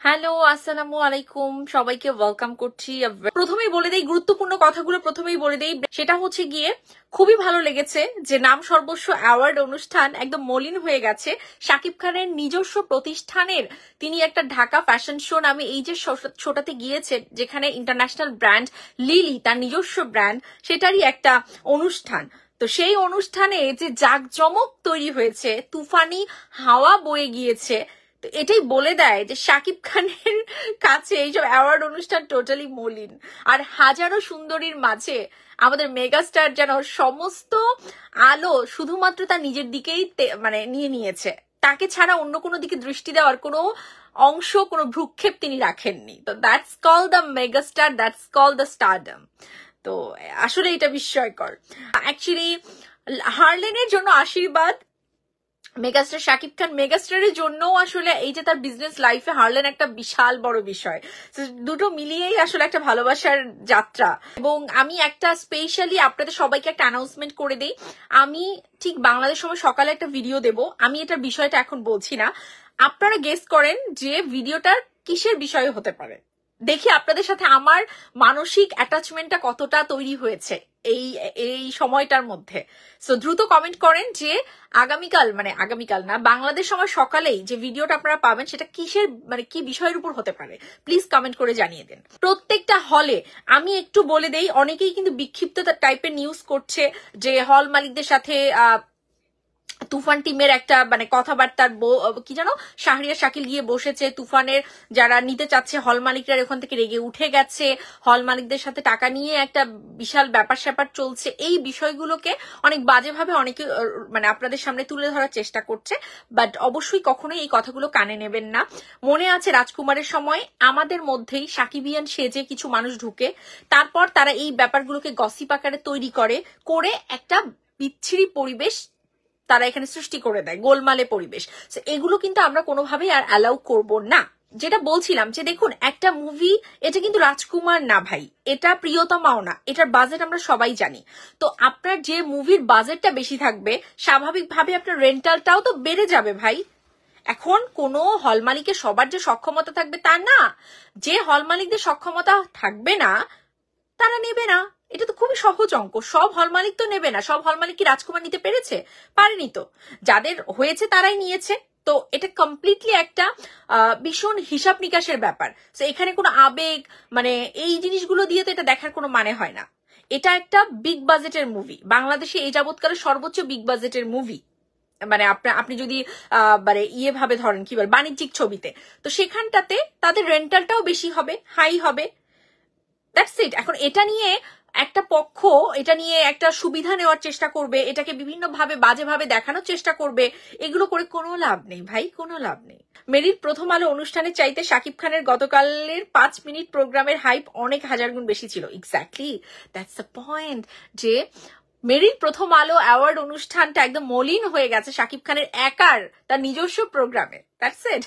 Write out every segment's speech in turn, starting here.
Hello, আসসালামু আলাইকুম, সবাইকে ওয়েলকাম করছি। প্রথমেই বলে দেই, গুরুত্বপূর্ণ কথাগুলো প্রথমেই বলে দেই। সেটা হচ্ছে গিয়ে খুবই ভালো লেগেছে যে নাম সর্বস্ব অ্যাওয়ার্ড অনুষ্ঠান একদম মলিন হয়ে গেছে। শাকিব খানের নিজস্ব প্রতিষ্ঠানের তিনি একটা ঢাকা ফ্যাশন শো নামে এই যে শোটাতে গিয়েছে, যেখানে ইন্টারন্যাশনাল ব্র্যান্ড লিলি তার নিজস্ব ব্র্যান্ড, সেটারই একটা অনুষ্ঠান। তো সেই অনুষ্ঠানে যে জাঁকজমক তৈরি হয়েছে, তুফানি হাওয়া বয়ে গিয়েছে, তো এটাই বলে দেয় যে শাকিব খানের কাছে এইসব অ্যাওয়ার্ড অনুষ্ঠান টোটালি মলিন। আর হাজারো সুন্দরীর মাঝে আমাদের মেগাস্টার যেন সমস্ত আলো শুধুমাত্র তার নিজের দিকেই মানে নিয়ে নিয়েছে, তাকে ছাড়া অন্য কোনো দিকে দৃষ্টি দেওয়ার কোনো অংশ, কোনো ভ্রুক্ষেপ তিনি রাখেননি। তো that's call the megastar, that's call the stardom. তো আসলে এটা বিস্ময়কর। অ্যাকচুয়ালি হার্লেনের জন্য আশীর্বাদ, মেগাস্টার শাকিব খান মেগাস্টারের জন্য আসলে এই যে তার বিজনেস লাইফে হারলেন একটা বিশাল বড় বিষয়। দুটো মিলিয়েই আসলে একটা ভালোবাসার যাত্রা। এবং আমি একটা স্পেশালি আপনাদের সবাইকে একটা অ্যানাউন্সমেন্ট করে দিই, আমি ঠিক বাংলাদেশ সময় সকালে একটা ভিডিও দেব। আমি এটার বিষয়টা এখন বলছি না, আপনারা গেস করেন যে ভিডিওটার কিসের বিষয় হতে পারে। দেখি আপনাদের সাথে আমার মানসিক অ্যাটাচমেন্টটা কতটা তৈরি হয়েছে এই এই সময়টার মধ্যে। সো দ্রুত কমেন্ট করেন যে আগামীকাল না, বাংলাদেশ সময় সকালেই যে ভিডিওটা আপনারা পাবেন সেটা কিসের মানে কি বিষয়ের উপর হতে পারে, প্লিজ কমেন্ট করে জানিয়ে দেন। প্রত্যেকটা হলে আমি একটু বলে দেই, অনেকেই কিন্তু বিক্ষিপ্ত টাইপের নিউজ করছে যে হল মালিকদের সাথে তুফান টিমের একটা মানে কথাবার্তার কি জানো শাহরিয়ার শাকিল গিয়ে বসেছে, তুফানের যারা নিতে চাচ্ছে হল মালিকরা ওখান থেকে রেগে উঠে গেছে, হল মালিকদের সাথে টাকা নিয়ে একটা বিশাল ব্যাপার স্যাপার চলছে। এই বিষয়গুলোকে অনেক বাজেভাবে অনেকে মানে আপনাদের সামনে তুলে ধরার চেষ্টা করছে, বাট অবশ্যই কখনোই এই কথাগুলো কানে নেবেন না। মনে আছে রাজকুমারের সময় আমাদের মধ্যেই সাকিবিয়ান সেজে কিছু মানুষ ঢুকে, তারপর তারা এই ব্যাপারগুলোকে গসিপ আকারে তৈরি করে একটা বিচ্ছিরি পরিবেশ তারা এখানে সৃষ্টি করে দেয়, গোলমালে পরিবেশ। এগুলো কিন্তু আমরা কোনোভাবেই আর অ্যালাউ করব না। যেটা বলছিলাম যে দেখুন, একটা মুভি, এটা কিন্তু রাজকুমার না ভাই, এটা প্রিয়তমাও না, এটার বাজেট আমরা সবাই জানি। তো আপনার যে মুভির বাজেটটা বেশি থাকবে, স্বাভাবিকভাবে আপনার রেন্টালটাও তো বেড়ে যাবে ভাই। এখন কোনো হল মালিকের সবার যে সক্ষমতা থাকবে তা না, যে হল মালিকদের সক্ষমতা থাকবে না তারা নেবে না। এটা তো খুবই সহজ অঙ্ক। সব হল মালিক তো নেবে না। সব হল মালিক কি রাজকুমার নিতে পেরেছে? পারেনি তো। যাদের হয়েছে তারাই নিয়েছে। তো এটা কমপ্লিটলি একটা ভীষণ হিসাব নিকাশের ব্যাপার। তো এখানে কোনো আবেগ মানে এই জিনিসগুলো দিয়ে তো এটা দেখার কোনো মানে হয় না। এটা একটা বিগ বাজেটের মুভি, বাংলাদেশে এই যাবৎকালে সর্বোচ্চ বিগ বাজেটের মুভি। মানে আপনি যদি মানে ইয়ে ভাবে ধরেন, কি বল, বাণিজ্যিক ছবিতে, তো সেখানটাতে তাদের রেন্টালটাও বেশি হবে, হাই হবে। That's it. এখন এটা নিয়ে একটা পক্ষ এটা নিয়ে একটা সুবিধা নেওয়ার চেষ্টা করবে, এটাকে বিভিন্ন ভাবে বাজেভাবে দেখানোর চেষ্টা করবে, এগুলো করে কোনো লাভ নেই ভাই, কোনো লাভ নেই। মেরির প্রথম আলো অনুষ্ঠানের চাইতে শাকিব খানের গতকালের 5 মিনিট প্রোগ্রামের হাইপ অনেক হাজার গুণ বেশি ছিল। Exactly, that's the point. যে মেরির প্রথম আলো অ্যাওয়ার্ড অনুষ্ঠানটা একদম মলিন হয়ে গেছে শাকিব খানের একার তার নিজস্ব প্রোগ্রামে। That's it.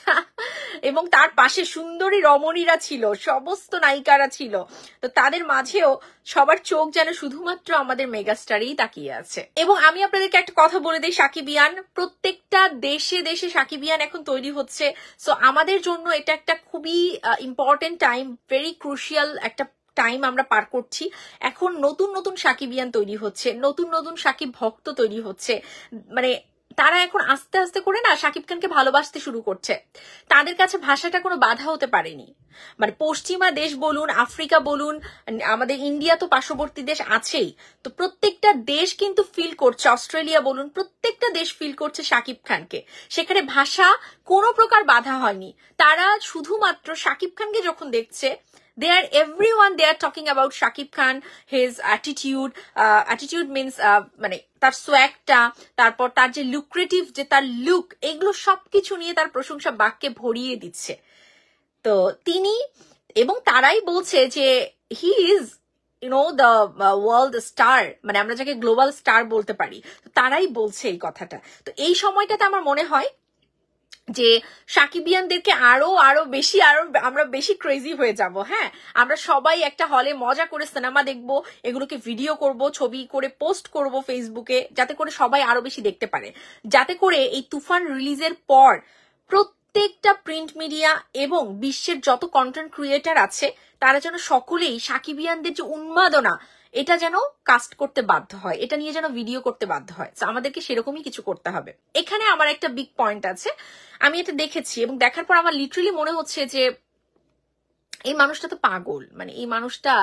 এবং তার পাশে সুন্দরী রমণীরা ছিল, সমস্ত নায়িকারা ছিল। তো তাদের মাঝেও সবার চোখ যেন শুধুমাত্র আমাদের মেগাস্টারই তাকিয়ে আছে। এবং আমি আপনাদেরকে একটা কথা বলে দিই, সাকিবিয়ান প্রত্যেকটা দেশে দেশে সাকিবিয়ান এখন তৈরি হচ্ছে। সো আমাদের জন্য এটা একটা খুবই ইম্পর্টেন্ট টাইম, ভেরি ক্রুশিয়াল একটা টাইম আমরা পার করছি। এখন নতুন নতুন সাকিবিয়ান তৈরি হচ্ছে, নতুন নতুন সাকিব ভক্ত তৈরি হচ্ছে। মানে তারা এখন আস্তে আস্তে করে না শাকিব খানকে ভালোবাসতে শুরু করছে। তাদের কাছে ভাষাটা কোনো বাধা হতে পারেনি। মানে পশ্চিমা দেশ বলুন, আফ্রিকা বলুন, আমাদের ইন্ডিয়া তো পার্শ্ববর্তী দেশ আছেই, তো প্রত্যেকটা দেশ কিন্তু ফিল করছে, অস্ট্রেলিয়া বলুন, প্রত্যেকটা দেশ ফিল করছে শাকিব খানকে। সেখানে ভাষা কোনো প্রকার বাধা হয়নি। তারা শুধুমাত্র শাকিব খানকে যখন দেখছে, everyone they are talking about Shakib Khan, his attitude means মানে তার সোয়াগটা, তারপর তার যে লুক্রেটিভ যে তার লুক, এগুলো সবকিছু নিয়ে তার প্রশংসা বাক্যে ভরিয়ে দিচ্ছে। তো তিনি এবং তারাই বলছে যে he is the world star, মানে আমরা যাকে গ্লোবাল স্টার বলতে পারি, তারাই বলছে এই কথাটা। তো এই সময়টাতে আমার মনে হয় যে সাকিবিয়ানদেরকে আরো আমরা বেশি ক্রেজি হয়ে যাব। হ্যাঁ, আমরা সবাই একটা হলে মজা করে সিনেমা দেখবো, এগুলোকে ভিডিও করব, ছবি করে পোস্ট করব ফেসবুকে, যাতে করে সবাই আরো বেশি দেখতে পারে, যাতে করে এই তুফান রিলিজের পর প্রত্যেকটা প্রিন্ট মিডিয়া এবং বিশ্বের যত কন্টেন্ট ক্রিয়েটার আছে তারা যেন সকলেই সাকিবিয়ানদের যে উন্মাদনা এটা যেন কাস্ট করতে বাধ্য হয়, এটা নিয়ে যেন ভিডিও করতে বাধ্য হয়। আমাদেরকে সেরকমই কিছু করতে হবে। এখানে আমার একটা বিগ পয়েন্ট আছে, আমি এটা দেখেছি এবং দেখার পর আমার লিটারালি মনে হচ্ছে যে এই মানুষটা তো পাগল, মানে এই মানুষটা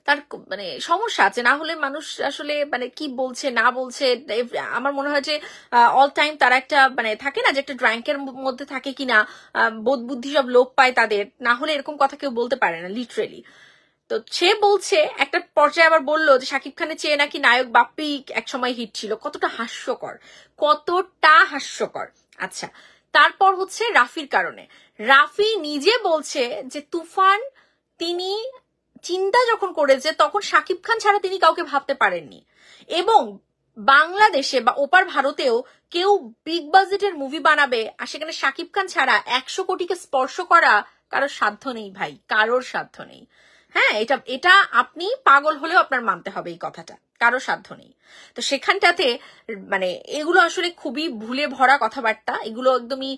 তার মানে সমস্যা আছে, না হলে মানুষ আসলে মানে কি বলছে না বলছে। আমার মনে হয় যে অল টাইম তারা একটা মানে থাকে না যে একটা ড্র্যাঙ্কের মধ্যে থাকে কিনা, বোধ বুদ্ধি সব লোপ পায় তাদের, না হলে এরকম কথা কেউ বলতে পারে না লিটারেলি। তো সে বলছে একটা পর্যায়ে আবার বললো যে শাকিব খানের চেয়ে নাকি নায়ক বাপ্পি একসময় হিট ছিল। কতটা হাস্যকর, কতটা হাস্যকর। আচ্ছা, তারপর হচ্ছে রাফির কারণে রাফি নিজে বলছে যে তুফান তিনি চিন্তা যখন করেছে তখন শাকিব খান ছাড়া তিনি কাউকে ভাবতে পারেননি, এবং বাংলাদেশে বা ওপার ভারতেও কেউ বিগ বাজেটের মুভি বানাবে আর সেখানে শাকিব খান ছাড়া 100 কোটিকে স্পর্শ করা কারোর সাধ্য নেই ভাই, কারোর সাধ্য নেই। হ্যাঁ, এটা এটা আপনি পাগল হলেও আপনার মানতে হবে এই কথাটা, কারো সাধ্য নেই। তো সেখানটাতে মানে এগুলো আসলে খুবই ভুলে ভরা কথাবার্তা, এগুলো একদমই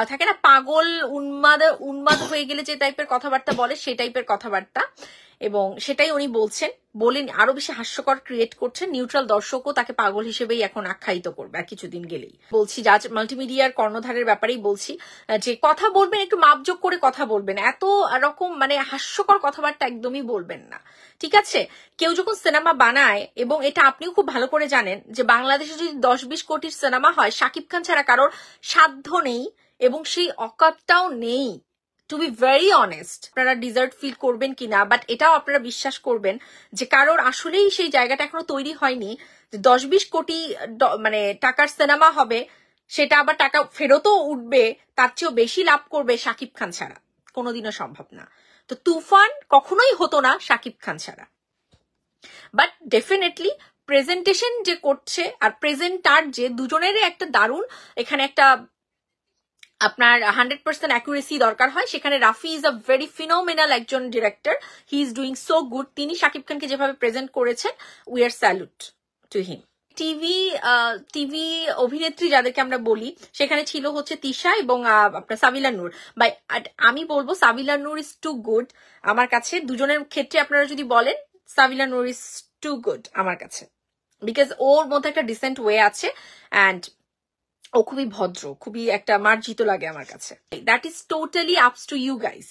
থাকে না পাগল উন্মাদ হয়ে গেলে যে টাইপের কথাবার্তা বলে সেই টাইপের কথাবার্তা, এবং সেটাই উনি বলেন আরো বেশি হাস্যকর ক্রিয়েট করছেন। নিউট্রাল দর্শকও তাকে পাগল হিসেবেই এখন আখ্যায়িত করবে আর কিছুদিন গেলেই। বলছি জাজ মাল্টিমিডিয়ার কর্ণধারের ব্যাপারেই বলছি, যে কথা বলবেন একটু মাপজোক করে কথা বলবেন, এত রকম মানে হাস্যকর কথাবার্তা একদমই বলবেন না, ঠিক আছে? কেউ যখন সিনেমা বানায়, এবং এটা আপনিও খুব ভালো করে জানেন যে বাংলাদেশে যদি 10-20 কোটির সিনেমা হয় শাকিব খান ছাড়া কারোর সাধ্য নেই এবং সেই অকাতটাও নেই। টু বি ভেরি অনেস্ট, আপনারা ডিজার্ট ফিল করবেন কিনা, বাট এটাও আপনারা বিশ্বাস করবেন যে কারোর আসলেই সেই জায়গাটা এখনো তৈরি হয়নি যে 10-20 কোটি মানে টাকার সিনেমা হবে, সেটা আবার টাকা ফেরতও উঠবে, তার চেয়েও বেশি লাভ করবে শাকিব খান ছাড়া, কোনোদিনও সম্ভব না। তো তুফান কখনোই হতো না শাকিব খান ছাড়া। বাট ডেফিনেটলি প্রেজেন্টেশন যে করছে আর প্রেজেন্টার যে দুজনেরই একটা দারুণ এখানে একটা আপনার 100% অ্যাকুরেসি দরকার হয়, সেখানে Rafi is a very phenomenal একজন director, he is doing so good. তিনি শাকিব খানকে যেভাবে প্রেজেন্ট করেছেন, we are salute to him. TV অভিনেত্রী যাদেরকে আমরা বলি সেখানে ছিল হচ্ছে তিশা এবং আপনার সাবিলা নূর। বাই আমি বলবো সাবিলা নূর ইজ টু গুড আমার কাছে। দুজনের ক্ষেত্রে আপনারা যদি বলেন, সাবিলা নূর ইজ টু গুড আমার কাছে, বিকজ ওর মধ্যে একটা ডিসেন্ট ওয়ে আছে অ্যান্ড ও খুবই ভদ্র, খুবই একটা মার্জিত লাগে আমার কাছে। দ্যাট ইজ টোটালি আপস টু ইউ গাইজ।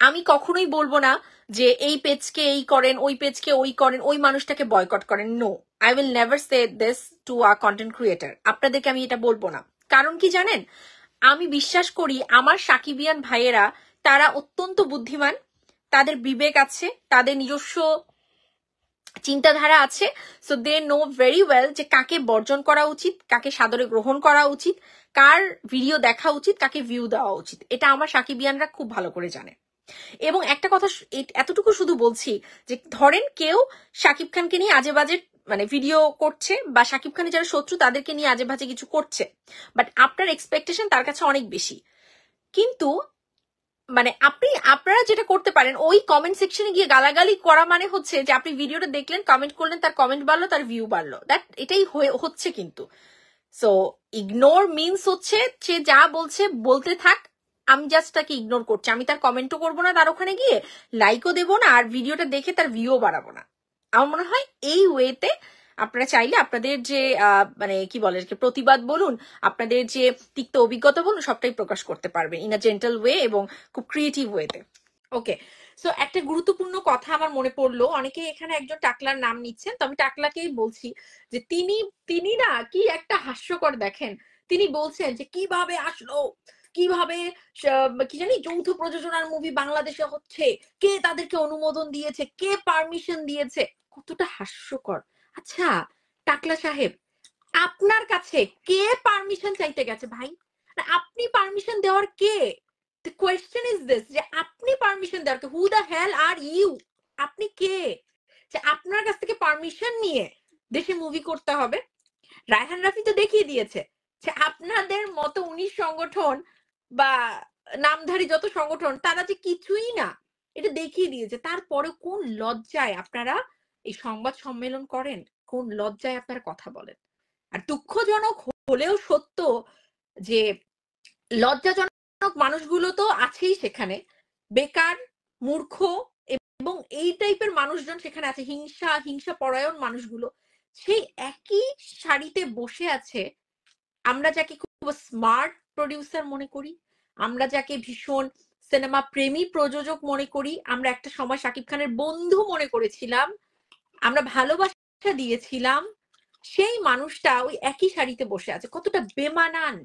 আমি কখনোই বলবো না যে এই পেজকে এই করেন, ওই পেজকে ওই করেন, ওই মানুষটাকে বয়কট করেন। No, I will never say this to a content creator. আপনাদেরকে আমি এটা বলবো না, কারণ কি জানেন, আমি বিশ্বাস করি আমার সাকিবিয়ান ভাইয়েরা তারা অত্যন্ত বুদ্ধিমান, তাদের বিবেক আছে, তাদের নিজস্ব চিন্তাধারা আছে। So they know very well যে কাকে বর্জন করা উচিত, কাকে সাদরে গ্রহণ করা উচিত, কার ভিডিও দেখা উচিত, কাকে ভিউ দেওয়া উচিত। এটা আমার সাকিবিয়ানরা খুব ভালো করে জানে। এবং একটা কথা এতটুকু শুধু বলছি যে ধরেন কেউ শাকিব খানকে নিয়ে আজে বাজে মানে ভিডিও করছে, বা শাকিব খানের যারা শত্রু তাদেরকে নিয়ে আজে বাজে কিছু করছে, বাট আপনার এক্সপেকটেশন তার কাছে অনেক বেশি। কিন্তু মানে আপনারা যেটা করতে পারেন, ওই কমেন্ট সেকশনে গিয়ে গালাগালি করা মানে হচ্ছে যে আপনি ভিডিওটা দেখলেন, কমেন্ট করলেন, তার কমেন্ট বাড়লো, তার ভিউ বাড়লো, দ্যাট এটাই হচ্ছে কিন্তু। সো ইগনোর মিনস হচ্ছে সে যা বলছে বলতে থাক, আমি জাস্ট তাকে ইগনোর করছি, আমি তার কমেন্টও করবো না, তার ওখানে গিয়ে লাইকও দেবো না, আর ভিডিওটা দেখে তার ভিউও বাড়াবো না। আমার মনে হয় এই ওয়েতে আপনারা চাইলে আপনাদের যে মানে কি বলে প্রতিবাদ বলুন, আপনাদের যে তিক্ত অভিজ্ঞতা বলুন, সবটাই প্রকাশ করতে পারবেন ইন আ জেন্টাল ওয়ে এবং খুব ক্রিয়েটিভ ওয়েতে। ওকে, সো একটা গুরুত্বপূর্ণ কথা আমার মনে পড়লো, অনেকে এখানে একজন টাকলার নাম নিচ্ছেন, তো আমি টাকলাকেই বলছি যে তিনি না কি একটা হাস্যকর দেখেন, তিনি বলছেন যে কিভাবে আসলো, কিভাবে কি জানি যৌথ প্রযোজনার মুভি বাংলাদেশে হচ্ছে, কে তাদেরকে অনুমোদন দিয়েছে, কে পারমিশন দিয়েছে, কতটা হাস্যকর। আচ্ছা টাকলা সাহেব, আপনার কাছে কে পারমিশন চাইতে গেছে ভাই? আপনি পারমিশন দেওয়ার কে? The question is this, যে আপনি পারমিশন দেওয়ার কে? Who the hell are you? আপনি কে যে আপনার কাছ থেকে পারমিশন নিয়ে দেশে মুভি করতে হবে? রায়হান রাফি তো দেখিয়ে দিয়েছে যে আপনাদের মতো 19 সংগঠন বা নামধারী যত সংগঠন তারা যে কিছুই না, এটা দেখিয়ে দিয়েছে। তারপরে কোন লজ্জায় আপনারা এই সংবাদ সম্মেলন করেন, কোন লজ্জায় আপনারা কথা বলেন? আর দুঃখজনক হলেও সত্য যে লজ্জাজনক মানুষগুলো তো আছেই সেখানে, বেকার, মূর্খ এবং এই টাইপের মানুষজন সেখানে আছে, হিংসা পরায়ণ মানুষগুলো সেই একই সারিতে বসে আছে। আমরা যাকে খুব স্মার্ট প্রডিউসার মনে করি, আমরা যাকে ভীষণ সিনেমা প্রেমী প্রযোজক মনে করি, আমরা একটা সময় শাকিব খানের বন্ধু মনে করেছিলাম, আমরা ভালোবাসা দিয়েছিলাম, সেই মানুষটা ওই একই সারিতে বসে আছে। কতটা বেমানান!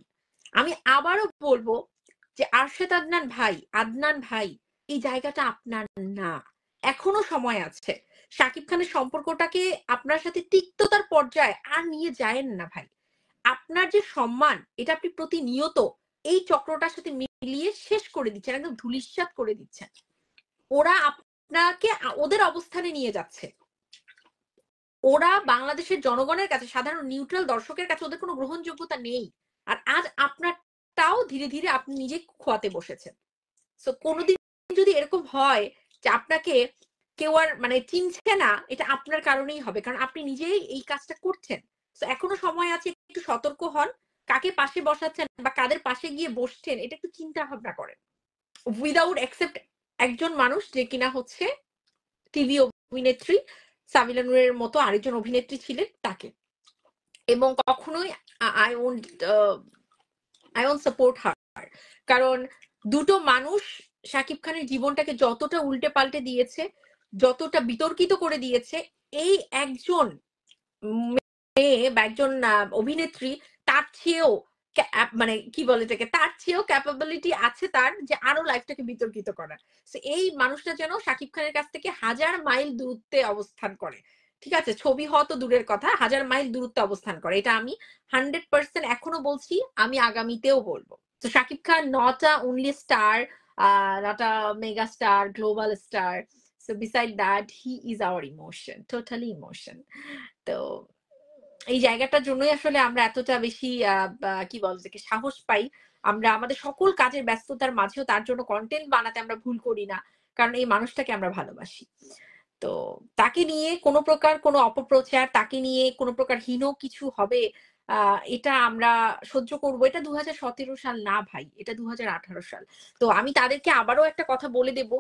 আমি আবারও বলবো যে আরশাদ আদনান ভাই, এই জায়গাটা আপনার না, এখনো সময় আছে। শাকিব খানের সম্পর্কটাকে আপনার সাথে তিক্ততার পর্যায়ে আর নিয়ে যায়েন না ভাই। আপনার যে সম্মান, এটা আপনি প্রতিনিয়ত এই চক্রটার সাথে মিলিয়ে শেষ করে দিচ্ছেন, একদম ধূলিসাৎ করে দিচ্ছেন। ওরা আপনাকে ওদের অবস্থানে নিয়ে যাচ্ছে। ওরা বাংলাদেশের জনগণের কাছে, সাধারণ নিউট্রাল দর্শকের কাছে ওদের কোনো গ্রহণযোগ্যতা নেই। আর আজ আপনারটাও ধীরে ধীরে আপনি নিজে খোয়াতে বসেছেন। সো কোনোদিন যদি এরকম হয় যে আপনাকে কেউ আর মানে চিনছে না, এটা আপনার কারণেই হবে, কারণ আপনি নিজেই এই কাজটা করছেন। তো এখনো সময় আছে, একটু সতর্ক হন, কাকে পাশে বসাচ্ছেন বা কাদের পাশে গিয়ে বসছেন এটা একটু চিন্তা ভাবনা করেন, উইদাউট অ্যাকসেপ্ট একজন মানুষ যে কিনা হচ্ছে টিভি অভিনেত্রী সাবিলা নূরের মতো আরেকজন অভিনেত্রী ছিলেন তাকে। এবং কখনোই আই ওন্ট সাপোর্ট হার, কারণ দুটো মানুষ শাকিব খানের জীবনটাকে যতটা উল্টে পাল্টে দিয়েছে, যতটা বিতর্কিত করে দিয়েছে, এই একজন মেয়ে বা একজন অভিনেত্রী তার চেয়েও মানে কি বলে এটাকে, তার চেয়েও ক্যাপাবিলিটি আছে তার যে আরো লাইফটাকে বিতর্কিত করার। এই মানুষটা যেন শাকিব খানের কাছ থেকে 1000 মাইল দূরত্বে অবস্থান করে। ঠিক আছে, ছবি হওয়া তো দূরের কথা, 1000 মাইল দূরত্বে অবস্থান করে, এটা আমি 100% এখনো বলছি, আমি আগামীতেও বলবো। তো Shakib Khan not a only star, not a mega star, global star. So beside that, he is our emotion, totally emotion. তো এই জায়গাটার জন্যই আসলে আমরা এতটা বেশি কি বলবো যে সাহস পাই, আমরা আমাদের সকল কাজের ব্যস্ততার মাঝেও তার জন্য কন্টেন্ট বানাতে আমরা ভুল করি না, কারণ এই মানুষটাকে আমরা ভালোবাসি। তো তাকে নিয়ে কোনো প্রকার কোনো অপপ্রচার, তাকে নিয়ে কোনো প্রকার হীন কিছু হবে, এটা আমরা সহ্য করবো। এটা 2017 সাল না ভাই, এটা 2018 সাল। তো আমি তাদেরকে আবারও একটা কথা বলে দেব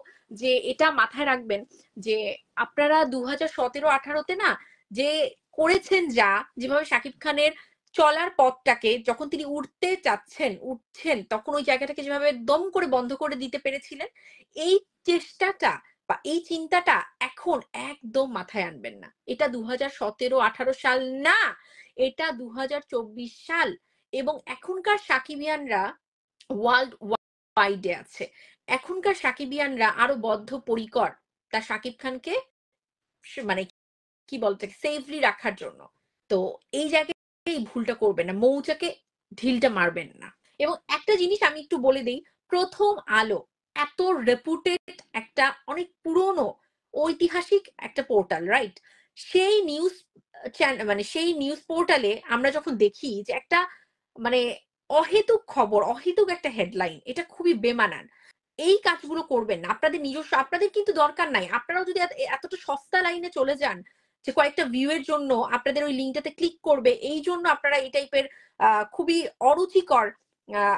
যে এটা মাথায় রাখবেন যে আপনারা 2017-18-তে না যে করেছেন, যেভাবে শাকিব খানের চলার পথটাকে যখন তিনি উঠছেন তখন ওই জায়গাটাকে যেভাবে দম করে বন্ধ করে দিতে পেরেছিলেন, এই চেষ্টাটা বা এই চিন্তাটা এখন একদম মাথায় আনবেন না। এটা 2017-18 সাল না, এটা 2024 সাল। এবং এখনকার সাকিবিয়ানরা ওয়ার্ল্ড ওয়াইডে আছে, এখনকার সাকিবিয়ানরা আরো বদ্ধপরিকর তা শাকিব খানকে মানে কি বলতে সেফলি রাখার জন্য। তো এই জায়গায় এই ভুলটা করবেন না, মৌচাকে ঢিলটা মারবেন না। এবং একটা জিনিস আমি একটু বলে দিই, প্রথম আলো এত রেপুটেড একটা অনেক পুরনো ঐতিহাসিক একটা পোর্টাল, রাইট? সেই নিউজ মানে সেই নিউজ পোর্টালে আমরা যখন দেখি যে একটা মানে অহেতুক খবর, অহেতুক একটা হেডলাইন, এটা খুবই বেমানান। এই কাজগুলো করবেন না, আপনাদের নিজস্ব, আপনাদের কিন্তু দরকার নাই, আপনারাও যদি এতটা সস্তা লাইনে চলে যান যে কয়েকটা ভিউ এর জন্য আপনাদের ওই লিঙ্কটাতে ক্লিক করবে, এই জন্য আপনারা এই টাইপের খুবই অরুচিকর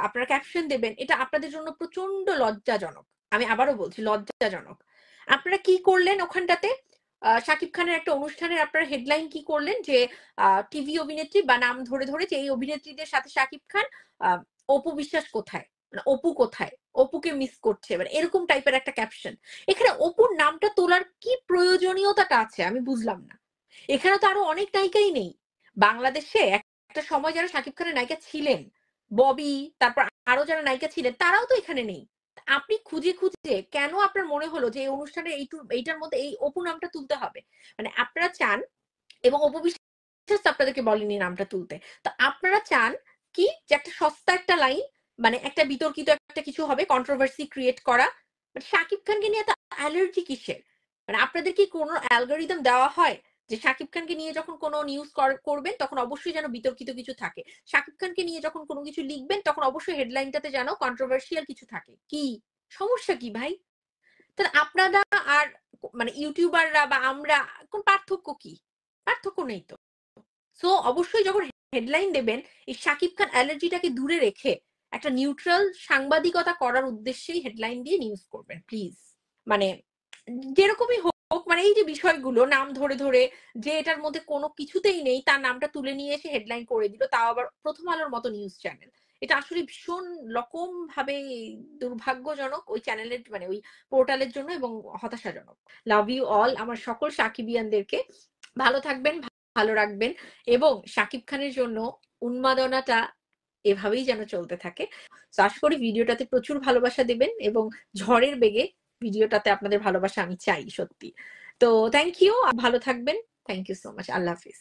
আপনারা ক্যাপশন দেবেন, এটা আপনাদের জন্য প্রচন্ড লজ্জাজনক। আমি আবারও বলছি, লজ্জাজনক। আপনারা কি করলেন ওখানটাতে? শাকিব খানের একটা অনুষ্ঠানের আপনারা হেডলাইন কি করলেন যে টিভি অভিনেত্রী বা নাম ধরে ধরে যে এই অভিনেত্রীদের সাথে শাকিব খান, অপু বিশ্বাস কোথায়, মানে অপু কোথায়, অপুকে মিস করছে, মানে এরকম টাইপের একটা ক্যাপশন। এখানে অপুর নামটা তোলার কি প্রয়োজনীয়তাটা আছে আমি বুঝলাম না। এখানে তো আরো অনেক নায়িকাই নেই বাংলাদেশে, একটা সময় যারা শাকিব খানের নায়িকা ছিলেন, ববি, তারপর আরো যারা নায়িকা ছিলেন তারাও তো এখানে নেই। আপনি খুঁজে খুঁজে কেন আপনার মনে হলো যে এই অনুষ্ঠানে এইটার মধ্যে এই অপু নামটা তুলতে হবে? মানে আপনারা চান, এবং অপু বিশ্বাস আপনাদেরকে বলেনি নামটা তুলতে, তো আপনারা চান কি যে একটা সস্তা একটা লাইন, মানে একটা বিতর্কিত একটা কিছু হবে, কন্ট্রোভার্সি ক্রিয়েট করা। শাকিব খানকে নিয়ে এত অ্যালার্জি কিসের? মানে আপনাদের কি কোনো অ্যালগোরিদম দেওয়া হয় যে শাকিব খানকে নিয়ে যখন কোনো নিউজ করবেন তখন অবশ্যই যেন বিতর্কিত কিছু থাকে, শাকিব খানকে নিয়ে যখন কোনো কিছু লিখবেন তখন অবশ্যই হেডলাইনটাতে যেন কন্ট্রোভার্সিয়াল কিছু থাকে? কি সমস্যা কি ভাই? তাহলে আপনারা আর মানে ইউটিউবাররা বা আমরা কোন পার্থক্য কি? পার্থক্য নেই তো। সো অবশ্যই যখন হেডলাইন দেবেন, এই শাকিব খান অ্যালার্জিটাকে দূরে রেখে একটা নিউট্রাল সাংবাদিকতা করার উদ্দেশ্যেই হেডলাইন দিয়ে নিউজ করবেন প্লিজ। মানে যেরকমই হোক, মানে এই যে বিষয়গুলো নাম ধরে ধরে যে এটার মধ্যে কোনো কিছুতেই নেই তার নামটা তুলে নিয়ে এসে হেডলাইন করে দিল, তাও আবার প্রথম আলোর মতো নিউজ চ্যানেল। এটা আসলে ভীষণ রকম ভাবে দুর্ভাগ্যজনক ওই চ্যানেলের, মানে ওই পোর্টালের জন্য, এবং হতাশাজনক। লাভ ইউ অল, আমার সকল সাকিবিয়ানদেরকে। ভালো থাকবেন, ভালো রাখবেন, এবং শাকিব খানের জন্য উন্মাদনাটা এভাবেই যেন চলতে থাকে। তো আশা করি ভিডিওটাতে প্রচুর ভালোবাসা দেবেন, এবং ঝড়ের বেগে ভিডিওটাতে আপনাদের ভালোবাসা আমি চাই সত্যি। তো থ্যাংক ইউ, ভালো থাকবেন। থ্যাংক ইউ সো মাচ, আল্লাহ হাফিজ।